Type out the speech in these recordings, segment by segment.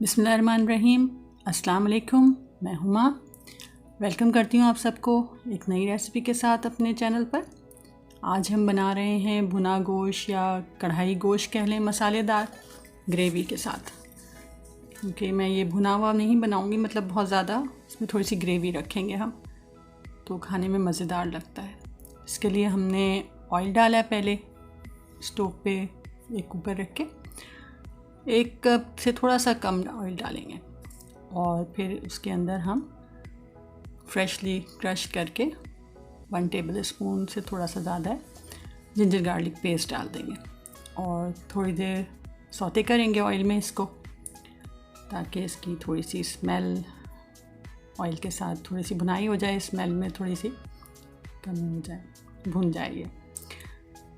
बिस्मिल्लाहिर्रहमानिर्रहीम। अस्सलाम वालेकुम। मैं हुमा वेलकम करती हूँ आप सबको एक नई रेसिपी के साथ अपने चैनल पर। आज हम बना रहे हैं भुना गोश्त या कढ़ाई गोश्त कह लें, मसालेदार ग्रेवी के साथ। क्योंकि मैं ये भुना हुआ नहीं बनाऊँगी, मतलब बहुत ज़्यादा, इसमें थोड़ी सी ग्रेवी रखेंगे हम, तो खाने में मज़ेदार लगता है। इसके लिए हमने ऑयल डाला है पहले स्टोव पे एक कुकर रख के, 1 कप से थोड़ा सा कम ऑयल डालेंगे और फिर उसके अंदर हम फ्रेशली क्रश करके 1 टेबल स्पून से थोड़ा सा ज़्यादा है जिंजर गार्लिक पेस्ट डाल देंगे और थोड़ी देर सौते करेंगे ऑयल में इसको, ताकि इसकी थोड़ी सी स्मेल ऑयल के साथ थोड़ी सी भुनाई हो जाए, स्मेल में थोड़ी सी कम हो जाए, भुन जाए ये।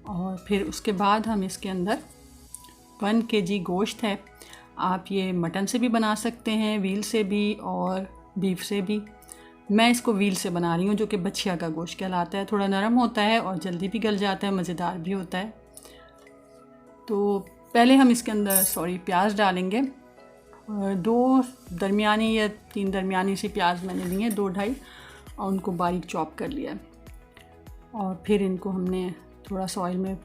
और फिर उसके बाद हम इसके अंदर 1 kg गोश्त है। आप ये मटन से भी बना सकते हैं, व्हील से भी और बीफ से भी। मैं इसको व्हील से बना रही हूँ, जो कि बछिया का गोश्त कहलाता है। थोड़ा नरम होता है और जल्दी भी गल जाता है, मज़ेदार भी होता है। तो पहले हम इसके अंदर प्याज डालेंगे। 2 दरमियानी या 3 दरमियानी सी प्याज मैंने ली हैं, 2-2.5, और उनको बारीक चॉप कर लिया है। और फिर इनको हमने थोड़ा सा ऑयल में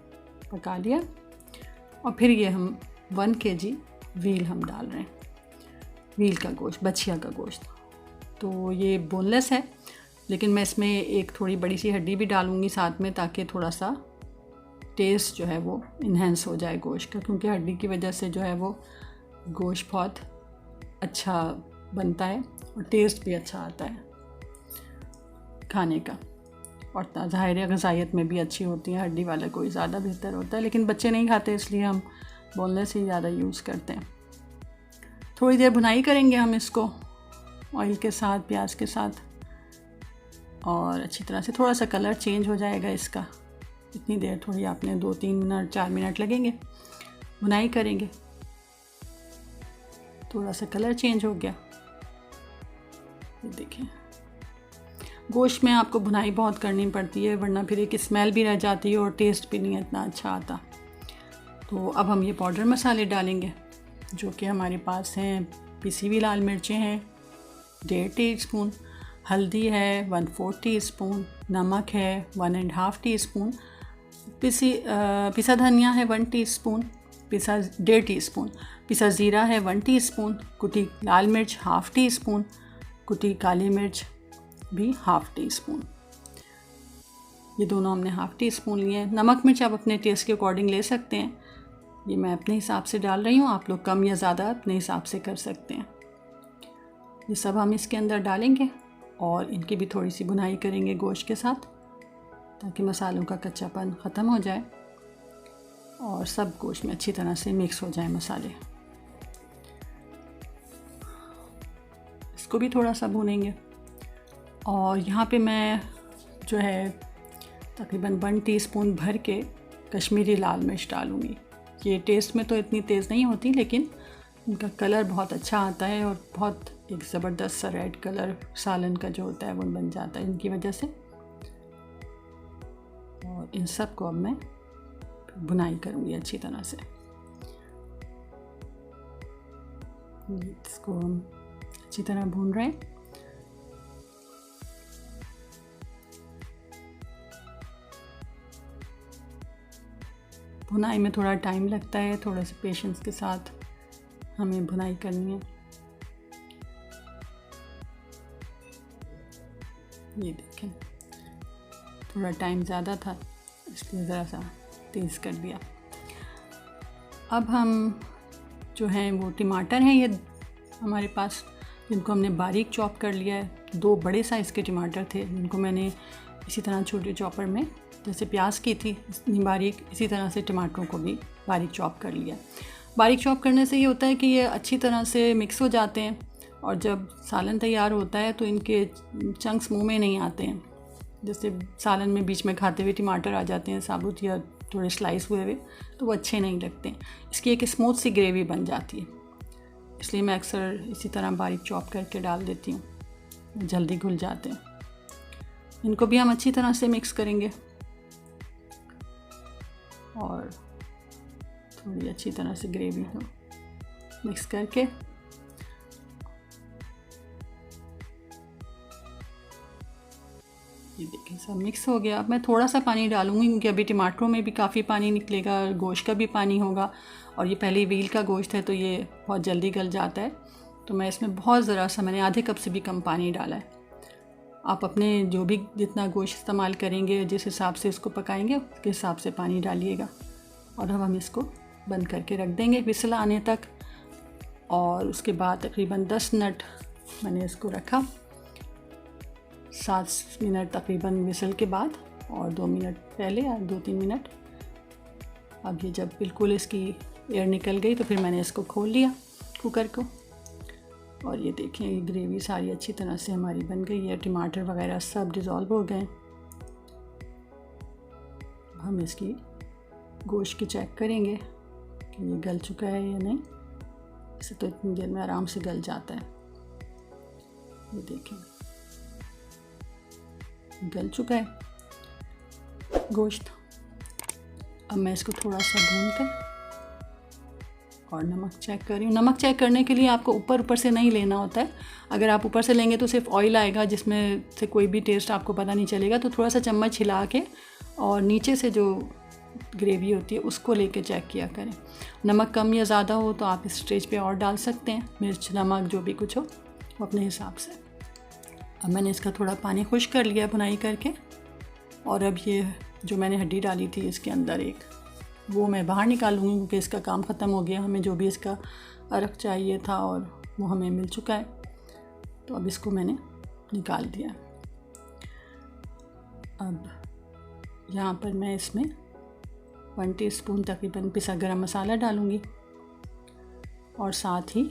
पका लिया और फिर ये हम 1 kg व्हील हम डाल रहे हैं, व्हील का गोश्त, बछिया का गोश्त। तो ये बोनलेस है, लेकिन मैं इसमें एक थोड़ी बड़ी सी हड्डी भी डालूँगी साथ में, ताकि थोड़ा सा टेस्ट जो है वो इन्हेंस हो जाए गोश्त का, क्योंकि हड्डी की वजह से जो है वो गोश्त बहुत अच्छा बनता है और टेस्ट भी अच्छा आता है खाने का। और ज़ाहिर ग़िज़ाइयत में भी अच्छी होती है, हड्डी वाला कोई ज़्यादा बेहतर होता है, लेकिन बच्चे नहीं खाते इसलिए हम बोनलेस ही ज़्यादा यूज़ करते हैं। थोड़ी देर भुनाई करेंगे हम इसको ऑयल के साथ, प्याज के साथ, और अच्छी तरह से थोड़ा सा कलर चेंज हो जाएगा इसका। इतनी देर थोड़ी आपने 2-3 मिनट 4 मिनट लगेंगे, भुनाई करेंगे। थोड़ा सा कलर चेंज हो गया, ये देखें। गोश्त में आपको भुनाई बहुत करनी पड़ती है, वरना फिर एक स्मेल भी रह जाती है और टेस्ट भी नहीं इतना अच्छा आता। तो अब हम ये पाउडर मसाले डालेंगे, जो कि हमारे पास हैं। पिसी हुई लाल मिर्चें हैं 1.5 टीस्पून, हल्दी है 1/4 टीस्पून, नमक है 1.5 टीस्पून, पिसा धनिया है 1 टीस्पून, पिसा 1.5 टीस्पून, पिसा ज़ीरा है 1 टीस्पून, कुटी लाल मिर्च 1/2 टीस्पून, कुटी काली मिर्च भी 1/2 टीस्पून। ये दोनों हमने 1/2 टीस्पून लिए हैं। नमक मिर्च आप अपने टेस्ट के अकॉर्डिंग ले सकते हैं, ये मैं अपने हिसाब से डाल रही हूँ, आप लोग कम या ज़्यादा अपने हिसाब से कर सकते हैं। ये सब हम इसके अंदर डालेंगे और इनकी भी थोड़ी सी भुनाई करेंगे गोश्त के साथ, ताकि मसालों का कच्चापन ख़त्म हो जाए और सब गोश्त में अच्छी तरह से मिक्स हो जाए मसाले। इसको भी थोड़ा सा भूनेंगे। और यहाँ पे मैं जो है तकरीबन 1 टीस्पून भर के कश्मीरी लाल मिर्च डालूँगी। ये टेस्ट में तो इतनी तेज़ नहीं होती, लेकिन इनका कलर बहुत अच्छा आता है और बहुत एक ज़बरदस्त सा रेड कलर सालन का जो होता है वो बन जाता है इनकी वजह से। और इन सब को अब मैं भुनाई करूँगी अच्छी तरह से। इसको हम अच्छी तरह भून रहे हैं। भुनाई में थोड़ा टाइम लगता है, थोड़ा सा पेशेंस के साथ हमें भुनाई करनी है। ये देखें, थोड़ा टाइम ज़्यादा था इसलिए ज़रा सा तेज़ कर दिया। अब हम जो हैं वो टमाटर हैं, ये हमारे पास, जिनको हमने बारीक चॉप कर लिया है। 2 बड़े साइज़ के टमाटर थे, जिनको मैंने इसी तरह छोटे चॉपर में, जैसे प्याज की थी इतनी बारीक, इसी तरह से टमाटरों को भी बारीक चॉप कर लिया। बारीक चॉप करने से ये होता है कि ये अच्छी तरह से मिक्स हो जाते हैं और जब सालन तैयार होता है तो इनके चंक्स मुंह में नहीं आते हैं। जैसे सालन में बीच में खाते हुए टमाटर आ जाते हैं साबुत या थोड़े स्लाइस हुए हुए, तो वो अच्छे नहीं लगते। इसकी एक स्मूथ सी ग्रेवी बन जाती है, इसलिए मैं अक्सर इसी तरह बारीक चॉप करके डाल देती हूँ, जल्दी घुल जाते हैं। इनको भी हम अच्छी तरह से मिक्स करेंगे और थोड़ी अच्छी तरह से ग्रेवी को मिक्स करके सब मिक्स हो गया। अब मैं थोड़ा सा पानी डालूँगी क्योंकि अभी टमाटरों में भी काफ़ी पानी निकलेगा, गोश्त का भी पानी होगा और ये पहले व्हील का गोश्त है तो ये बहुत जल्दी गल जाता है। तो मैं इसमें बहुत ज़रा सा, मैंने आधे कप से भी कम पानी डाला है। आप अपने जो भी जितना गोश्त इस्तेमाल करेंगे, जिस हिसाब से इसको पकाएंगे उसके हिसाब से पानी डालिएगा। और अब हम इसको बंद करके रख देंगे विसल आने तक। और उसके बाद तकरीबन 10 मिनट मैंने इसको रखा, 7 मिनट तकरीबन विसल के बाद और 2 मिनट पहले या 2-3 मिनट। अब ये जब बिल्कुल इसकी एयर निकल गई तो फिर मैंने इसको खोल लिया कुकर को। और ये देखें, ये ग्रेवी सारी अच्छी तरह से हमारी बन गई है, टमाटर वगैरह सब डिज़ोल्व हो गए। हम इसकी गोश्त की चेक करेंगे कि ये गल चुका है या नहीं। इसे तो इतनी देर में आराम से गल जाता है। ये देखें, गल चुका है गोश्त। अब मैं इसको थोड़ा सा भून कर और नमक चेक कर रही हूँ। नमक चेक करने के लिए आपको ऊपर से नहीं लेना होता है। अगर आप ऊपर से लेंगे तो सिर्फ ऑयल आएगा जिसमें से कोई भी टेस्ट आपको पता नहीं चलेगा। तो थोड़ा सा चम्मच हिला के और नीचे से जो ग्रेवी होती है उसको लेके चेक किया करें। नमक कम या ज़्यादा हो तो आप इस स्टेज पे और डाल सकते हैं, मिर्च नमक जो भी कुछ हो वो अपने हिसाब से। अब मैंने इसका थोड़ा पानी खुश्क कर लिया भुनाई करके। और अब ये जो मैंने हड्डी डाली थी इसके अंदर एक, वो मैं बाहर निकालूंगी क्योंकि इसका काम ख़त्म हो गया। हमें जो भी इसका अरक चाहिए था और वो हमें मिल चुका है। तो अब इसको मैंने निकाल दिया। अब यहाँ पर मैं इसमें 1 टीस्पून तकरीबन पिसा गरम मसाला डालूँगी और साथ ही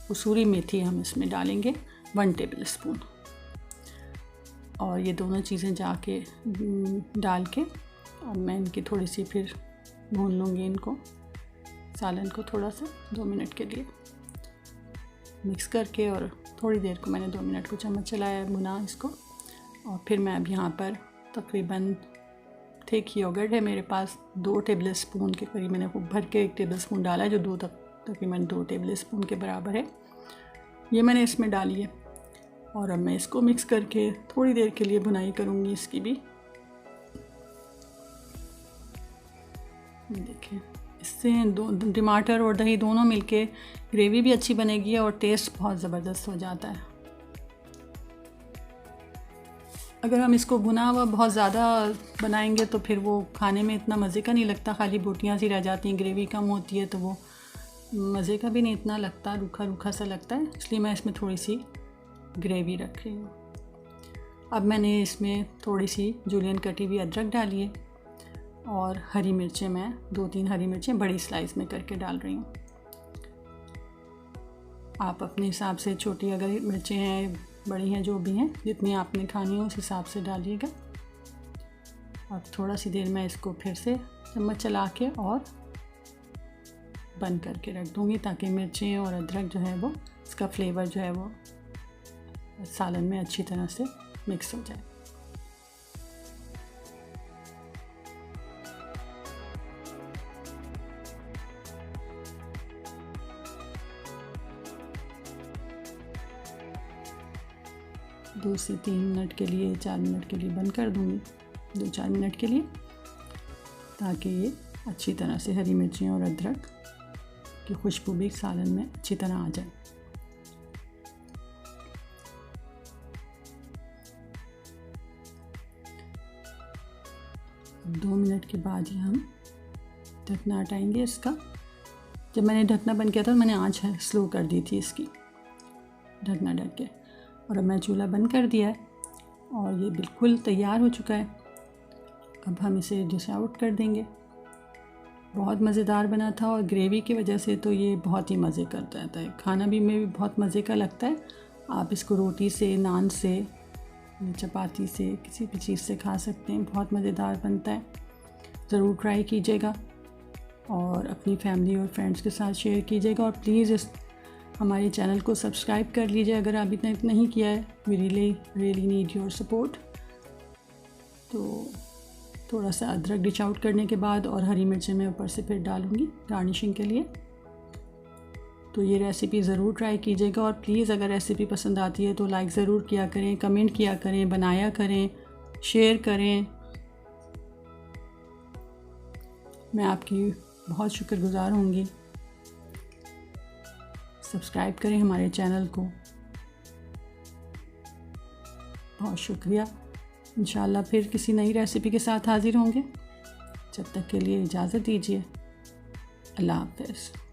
कसूरी मेथी हम इसमें डालेंगे 1 टेबल स्पून। और ये दोनों चीज़ें जाके डाल के अब मैं इनकी थोड़ी सी फिर भून लूँगी इनको, सालन को थोड़ा सा 2 मिनट के लिए मिक्स करके। और थोड़ी देर को मैंने 2 मिनट को चम्मच चलाया, भुना इसको। और फिर मैं अब यहाँ पर तकरीबन थिक योगर्ट है मेरे पास, 2 टेबल स्पून के करीब मैंने खूब भर के 1 टेबल स्पून डाला है, जो तकरीबन 2 टेबल स्पून के बराबर है। ये मैंने इसमें डाली है। और अब मैं इसको मिक्स करके थोड़ी देर के लिए भुनाई करूँगी इसकी भी। देखें, इससे टमाटर और दही दोनों मिलके ग्रेवी भी अच्छी बनेगी और टेस्ट बहुत ज़बरदस्त हो जाता है। अगर हम इसको भुना हुआ बहुत ज़्यादा बनाएंगे तो फिर वो खाने में इतना मज़े का नहीं लगता, खाली बोटियाँ सी रह जाती हैं। ग्रेवी कम होती है तो वो मज़े का भी नहीं इतना लगता, रूखा रूखा सा लगता है। इसलिए मैं इसमें थोड़ी सी ग्रेवी रख रही हूँ। अब मैंने इसमें थोड़ी सी जूलियन कटी हुई अदरक डाली है और हरी मिर्चें, मैं 2-3 हरी मिर्चें बड़ी स्लाइस में करके डाल रही हूँ। आप अपने हिसाब से, छोटी अगर मिर्चें हैं, बड़ी हैं, जो भी हैं, जितनी आपने खानी हो उस हिसाब से डालिएगा। अब थोड़ा सी देर मैं इसको फिर से चम्मच चला के और बंद करके रख दूँगी ताकि मिर्चें और अदरक जो है वो, इसका फ्लेवर जो है वो सालन में अच्छी तरह से मिक्स हो जाए। दो से 3 मिनट के लिए, 4 मिनट के लिए बंद कर दूँगी, 2-4 मिनट के लिए, ताकि ये अच्छी तरह से हरी मिर्चें और अदरक की खुशबू भी सालन में अच्छी तरह आ जाए। अब 2 मिनट के बाद ही हम ढकना हटाएंगे इसका। जब मैंने ढकना बंद किया था तो मैंने आँच स्लो कर दी थी इसकी, ढकना ढक के। और अब मैं चूल्हा बंद कर दिया है और ये बिल्कुल तैयार हो चुका है। अब हम इसे डिश आउट कर देंगे। बहुत मज़ेदार बना था और ग्रेवी की वजह से तो ये बहुत ही मज़े करता रहता है, खाना भी में भी बहुत मज़े का लगता है। आप इसको रोटी से, नान से, चपाती से, किसी भी चीज़ से खा सकते हैं, बहुत मज़ेदार बनता है। ज़रूर ट्राई कीजिएगा और अपनी फैमिली और फ्रेंड्स के साथ शेयर कीजिएगा। और प्लीज़ हमारे चैनल को सब्सक्राइब कर लीजिए अगर अभी तक नहीं किया है। We really need your support. तो थोड़ा सा अदरक डिश आउट करने के बाद और हरी मिर्चें मैं ऊपर से फिर डालूँगी गार्निशिंग के लिए। तो ये रेसिपी ज़रूर ट्राई कीजिएगा और प्लीज़ अगर रेसिपी पसंद आती है तो लाइक ज़रूर किया करें, कमेंट किया करें, बनाया करें शेयर करें। मैं आपकी बहुत शुक्रगुज़ार होंगी। सब्सक्राइब करें हमारे चैनल को। बहुत शुक्रिया। इंशाल्लाह फिर किसी नई रेसिपी के साथ हाज़िर होंगे। जब तक के लिए इजाज़त दीजिए। अल्लाह हाफ़िज़।